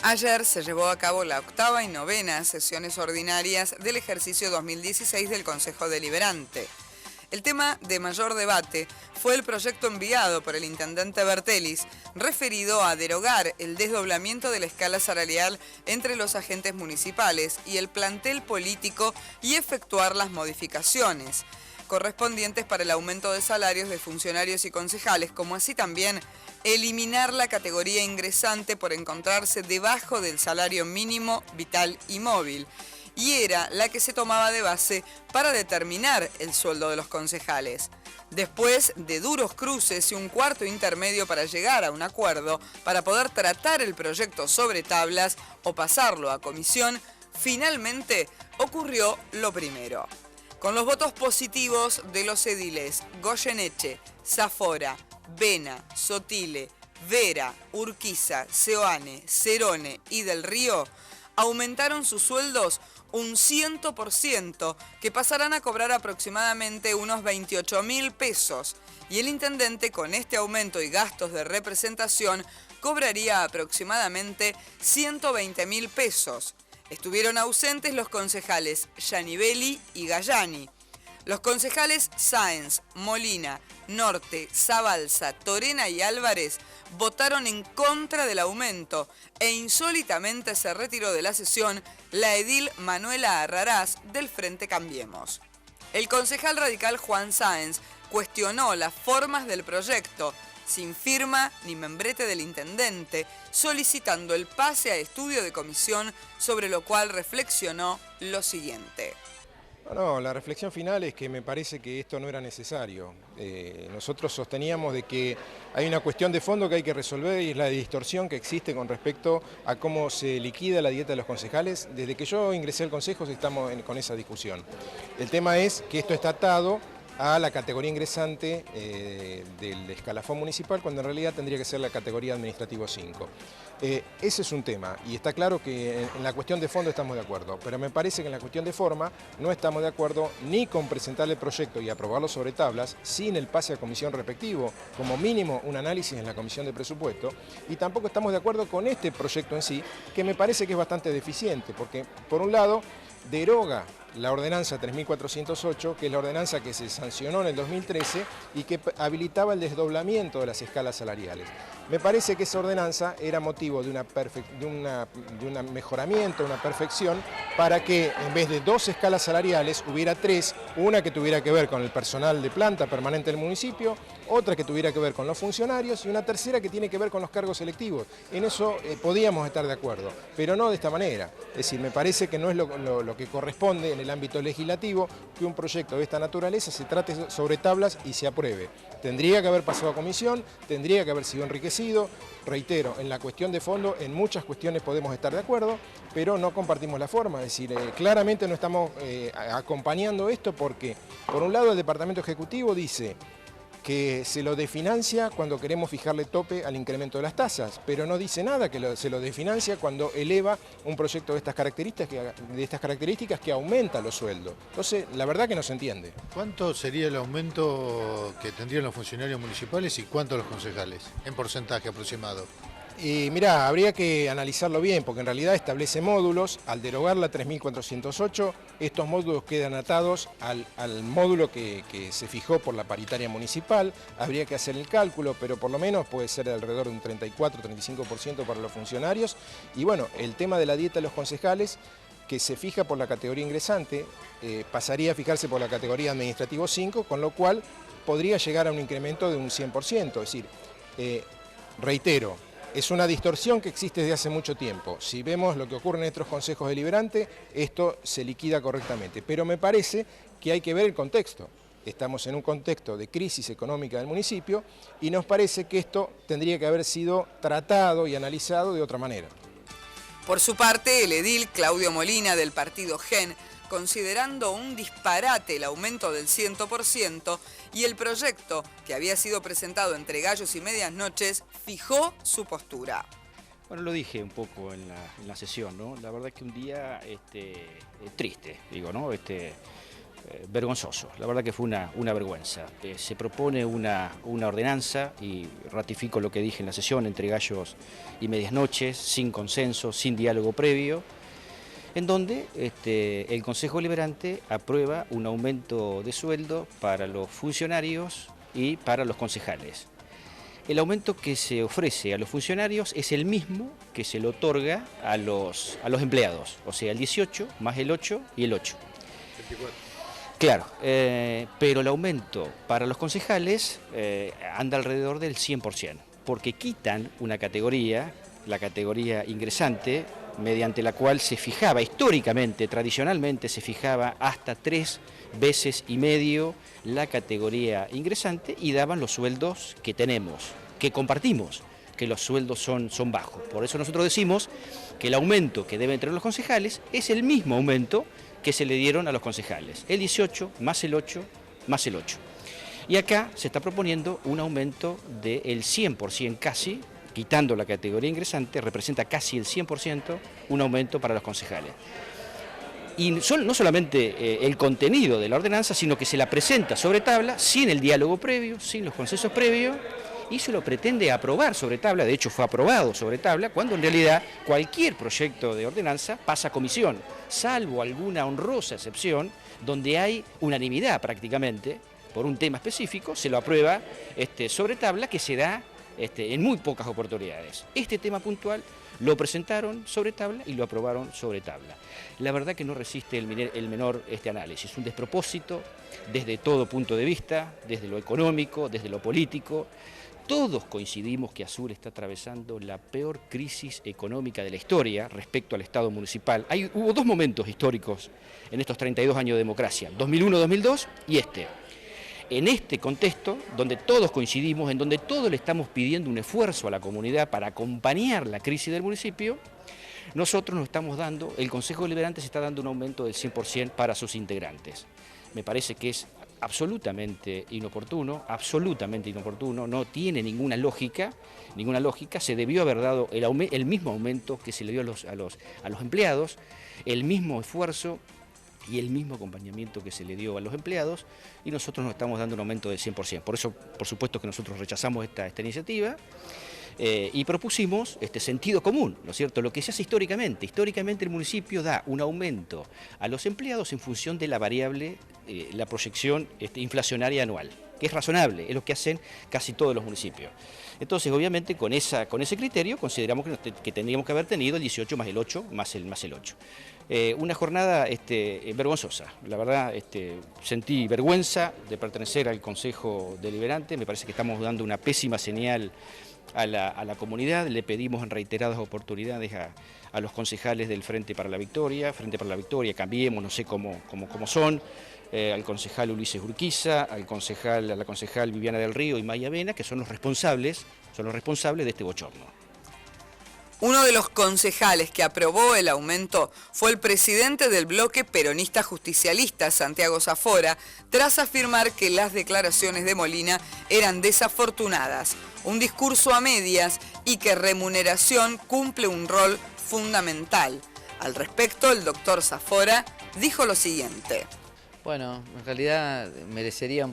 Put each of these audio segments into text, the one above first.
Ayer se llevó a cabo la octava y novena sesiones ordinarias del ejercicio 2016 del Consejo Deliberante. El tema de mayor debate fue el proyecto enviado por el intendente Bertelis, referido a derogar el desdoblamiento de la escala salarial entre los agentes municipales y el plantel político y efectuar las modificaciones correspondientes para el aumento de salarios de funcionarios y concejales, como así también eliminar la categoría ingresante por encontrarse debajo del salario mínimo vital y móvil, y era la que se tomaba de base para determinar el sueldo de los concejales. Después de duros cruces y un cuarto intermedio para llegar a un acuerdo, para poder tratar el proyecto sobre tablas o pasarlo a comisión, finalmente ocurrió lo primero. Con los votos positivos de los ediles Goyeneche, Zafora, Vena, Sotile, Vera, Urquiza, Seoane, Cerone y Del Río, aumentaron sus sueldos un 100%, que pasarán a cobrar aproximadamente unos 28.000 pesos, y el intendente con este aumento y gastos de representación cobraría aproximadamente 120.000 pesos. Estuvieron ausentes los concejales Gianibelli y Gallani. Los concejales Sáenz, Molina, Norte, Zabalza, Torena y Álvarez votaron en contra del aumento e insólitamente se retiró de la sesión la edil Manuela Arrarás del Frente Cambiemos. El concejal radical Juan Sáenz cuestionó las formas del proyecto, sin firma ni membrete del intendente, solicitando el pase a estudio de comisión, sobre lo cual reflexionó lo siguiente. No, la reflexión final es que me parece que esto no era necesario. Nosotros sosteníamos de que hay una cuestión de fondo que hay que resolver y es la distorsión que existe con respecto a cómo se liquida la dieta de los concejales. Desde que yo ingresé al Consejo estamos con esa discusión. El tema es que esto está atado a la categoría ingresante del escalafón municipal, cuando en realidad tendría que ser la categoría administrativo 5. Ese es un tema, y está claro que en la cuestión de fondo estamos de acuerdo, pero me parece que en la cuestión de forma no estamos de acuerdo ni con presentar el proyecto y aprobarlo sobre tablas, sin el pase a comisión respectivo, como mínimo un análisis en la comisión de presupuesto, y tampoco estamos de acuerdo con este proyecto en sí, que me parece que es bastante deficiente, porque por un lado deroga la ordenanza 3408, que es la ordenanza que se sancionó en el 2013 y que habilitaba el desdoblamiento de las escalas salariales. Me parece que esa ordenanza era motivo de un mejoramiento, una perfección, para que en vez de 2 escalas salariales hubiera 3, una que tuviera que ver con el personal de planta permanente del municipio, otra que tuviera que ver con los funcionarios y una tercera que tiene que ver con los cargos selectivos. En eso podíamos estar de acuerdo, pero no de esta manera. Es decir, me parece que no es lo que corresponde en el ámbito legislativo que un proyecto de esta naturaleza se trate sobre tablas y se apruebe. Tendría que haber pasado a comisión, tendría que haber sido enriquecido. Reitero, en la cuestión de fondo, en muchas cuestiones podemos estar de acuerdo, pero no compartimos la forma. Es decir, claramente no estamos acompañando esto porque, por un lado, el Departamento Ejecutivo dice que se lo desfinancia cuando queremos fijarle tope al incremento de las tasas, pero no dice nada que se lo desfinancia cuando eleva un proyecto de estas características que aumenta los sueldos. Entonces, la verdad que no se entiende. ¿Cuánto sería el aumento que tendrían los funcionarios municipales y cuánto los concejales, en porcentaje aproximado? Y mirá, habría que analizarlo bien, porque en realidad establece módulos. Al derogar la 3408, estos módulos quedan atados al módulo que se fijó por la paritaria municipal. Habría que hacer el cálculo, pero por lo menos puede ser de alrededor de un 34-35% para los funcionarios. Y bueno, el tema de la dieta de los concejales, que se fija por la categoría ingresante, pasaría a fijarse por la categoría administrativo 5, con lo cual podría llegar a un incremento de un 100%. Es decir, reitero, es una distorsión que existe desde hace mucho tiempo. Si vemos lo que ocurre en nuestros consejos deliberantes, esto se liquida correctamente. Pero me parece que hay que ver el contexto. Estamos en un contexto de crisis económica del municipio y nos parece que esto tendría que haber sido tratado y analizado de otra manera. Por su parte, el edil Claudio Molina del partido GEN, considerando un disparate el aumento del 100% y el proyecto que había sido presentado entre gallos y medias noches, fijó su postura. Bueno, lo dije un poco en la sesión, ¿no? La verdad es que un día triste, digo, ¿no? vergonzoso. La verdad que fue una vergüenza. Se propone una ordenanza, y ratifico lo que dije en la sesión, entre gallos y medias noches, sin consenso, sin diálogo previo, en donde el Consejo Deliberante aprueba un aumento de sueldo para los funcionarios y para los concejales. El aumento que se ofrece a los funcionarios es el mismo que se le otorga a los empleados, o sea, el 18 más el 8 y el 8. 24. Claro, pero el aumento para los concejales anda alrededor del 100%, porque quitan una categoría, la categoría ingresante, mediante la cual se fijaba históricamente, tradicionalmente se fijaba hasta 3,5 veces la categoría ingresante, y daban los sueldos que tenemos, que compartimos, que los sueldos son bajos. Por eso nosotros decimos que el aumento que deben tener los concejales es el mismo aumento que se le dieron a los concejales, el 18 más el 8 más el 8. Y acá se está proponiendo un aumento del 100% casi, quitando la categoría ingresante, representa casi el 100% un aumento para los concejales. Y no solamente el contenido de la ordenanza, sino que se la presenta sobre tabla, sin el diálogo previo, sin los consensos previos, y se lo pretende aprobar sobre tabla. De hecho fue aprobado sobre tabla, cuando en realidad cualquier proyecto de ordenanza pasa a comisión, salvo alguna honrosa excepción, donde hay unanimidad prácticamente, por un tema específico, se lo aprueba sobre tabla, que se da en muy pocas oportunidades. Este tema puntual lo presentaron sobre tabla y lo aprobaron sobre tabla. La verdad que no resiste el menor análisis, un despropósito desde todo punto de vista, desde lo económico, desde lo político. Todos coincidimos que Azul está atravesando la peor crisis económica de la historia respecto al Estado municipal. Hubo dos momentos históricos en estos 32 años de democracia, 2001-2002 y este. En este contexto, donde todos coincidimos, en donde todos le estamos pidiendo un esfuerzo a la comunidad para acompañar la crisis del municipio, nosotros nos estamos dando, el Consejo Deliberante se está dando un aumento del 100% para sus integrantes. Me parece que es absolutamente inoportuno, no tiene ninguna lógica, se debió haber dado el mismo aumento que se le dio a los empleados, el mismo esfuerzo y el mismo acompañamiento que se le dio a los empleados, y nosotros nos estamos dando un aumento del 100%. Por eso, por supuesto que nosotros rechazamos esta iniciativa y propusimos sentido común, ¿no es cierto? Lo que se hace históricamente el municipio da un aumento a los empleados en función de la variable, la proyección inflacionaria anual, que es razonable, es lo que hacen casi todos los municipios. Entonces, obviamente, con ese criterio consideramos que tendríamos que haber tenido el 18 más el 8 más el 8. Una jornada vergonzosa, la verdad, sentí vergüenza de pertenecer al Consejo Deliberante, me parece que estamos dando una pésima señal a la comunidad. Le pedimos en reiteradas oportunidades a los concejales del Frente para la Victoria, Cambiemos, no sé cómo son, al concejal Ulises Urquiza, a la concejal Viviana del Río y Maya Vena, que son los responsables de este bochorno. Uno de los concejales que aprobó el aumento fue el presidente del bloque peronista justicialista, Santiago Zafora, tras afirmar que las declaraciones de Molina eran desafortunadas, un discurso a medias y que remuneración cumple un rol fundamental. Al respecto, el doctor Zafora dijo lo siguiente. Bueno, en realidad merecería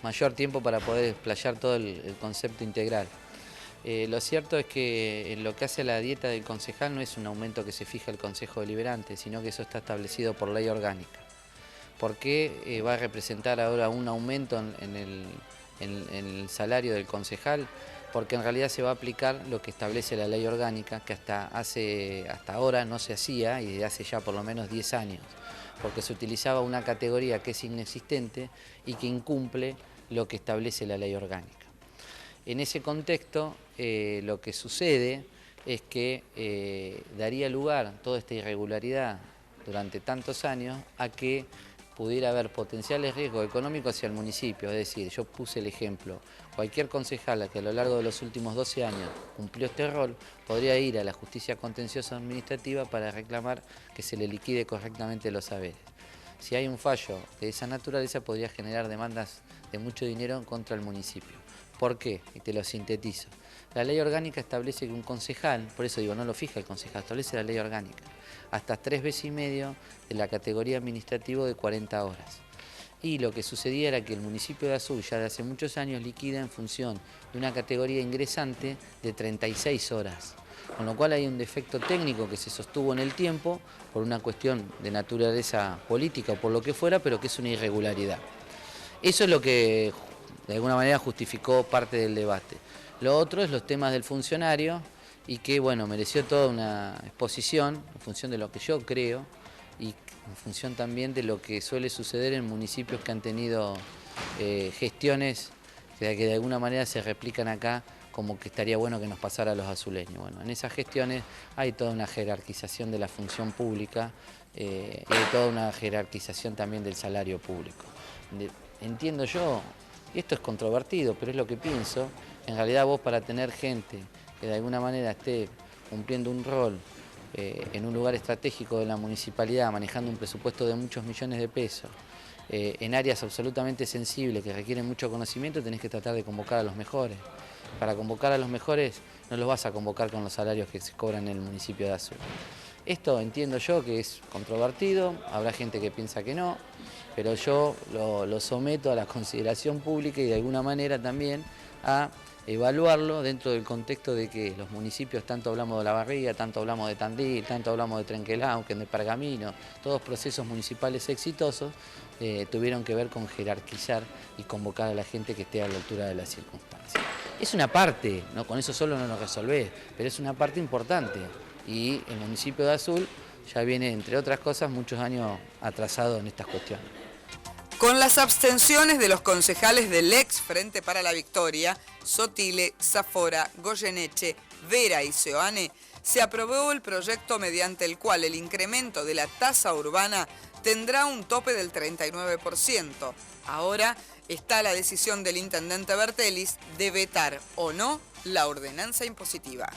mayor tiempo para poder explayar todo el concepto integral. Lo cierto es que en lo que hace a la dieta del concejal no es un aumento que se fija el Consejo Deliberante, sino que eso está establecido por ley orgánica. ¿Por qué va a representar ahora un aumento en el salario del concejal? Porque en realidad se va a aplicar lo que establece la ley orgánica, que hasta ahora no se hacía, y desde hace ya por lo menos 10 años, porque se utilizaba una categoría que es inexistente y que incumple lo que establece la ley orgánica. En ese contexto, lo que sucede es que daría lugar toda esta irregularidad durante tantos años a que pudiera haber potenciales riesgos económicos hacia el municipio. Es decir, yo puse el ejemplo, cualquier concejala que a lo largo de los últimos 12 años cumplió este rol, podría ir a la justicia contenciosa administrativa para reclamar que se le liquide correctamente los haberes. Si hay un fallo de esa naturaleza, podría generar demandas de mucho dinero contra el municipio. ¿Por qué? Y te lo sintetizo. La ley orgánica establece que un concejal, por eso digo, no lo fija el concejal, establece la ley orgánica, hasta 3,5 veces de la categoría administrativa de 40 horas. y lo que sucedía era que el municipio de Azul ya de hace muchos años liquida en función de una categoría ingresante de 36 horas. Con lo cual hay un defecto técnico que se sostuvo en el tiempo por una cuestión de naturaleza política o por lo que fuera, pero que es una irregularidad. Eso es lo que de alguna manera justificó parte del debate. Lo otro es los temas del funcionario y que, bueno, mereció toda una exposición en función de lo que yo creo y en función también de lo que suele suceder en municipios que han tenido gestiones que de alguna manera se replican acá, como que estaría bueno que nos pasara a los azuleños. Bueno, en esas gestiones hay toda una jerarquización de la función pública y hay toda una jerarquización también del salario público. Entiendo yo, y esto es controvertido, pero es lo que pienso, en realidad vos para tener gente que de alguna manera esté cumpliendo un rol en un lugar estratégico de la municipalidad, manejando un presupuesto de muchos millones de pesos, en áreas absolutamente sensibles que requieren mucho conocimiento, tenés que tratar de convocar a los mejores. Para convocar a los mejores no los vas a convocar con los salarios que se cobran en el municipio de Azul. Esto entiendo yo que es controvertido, habrá gente que piensa que no, pero yo lo someto a la consideración pública y de alguna manera también a evaluarlo dentro del contexto de que los municipios, tanto hablamos de La Barriga, tanto hablamos de Tandil, tanto hablamos de Trenquelauquen, de Pergamino, todos procesos municipales exitosos, tuvieron que ver con jerarquizar y convocar a la gente que esté a la altura de las circunstancias. Es una parte, ¿no? Con eso solo no lo resolvés, pero es una parte importante y el municipio de Azul ya viene, entre otras cosas, muchos años atrasado en estas cuestiones. Con las abstenciones de los concejales del ex Frente para la Victoria, Sotile, Zafora, Goyeneche, Vera y Seoane, se aprobó el proyecto mediante el cual el incremento de la tasa urbana tendrá un tope del 39%. Ahora está la decisión del intendente Bertelis de vetar o no la ordenanza impositiva.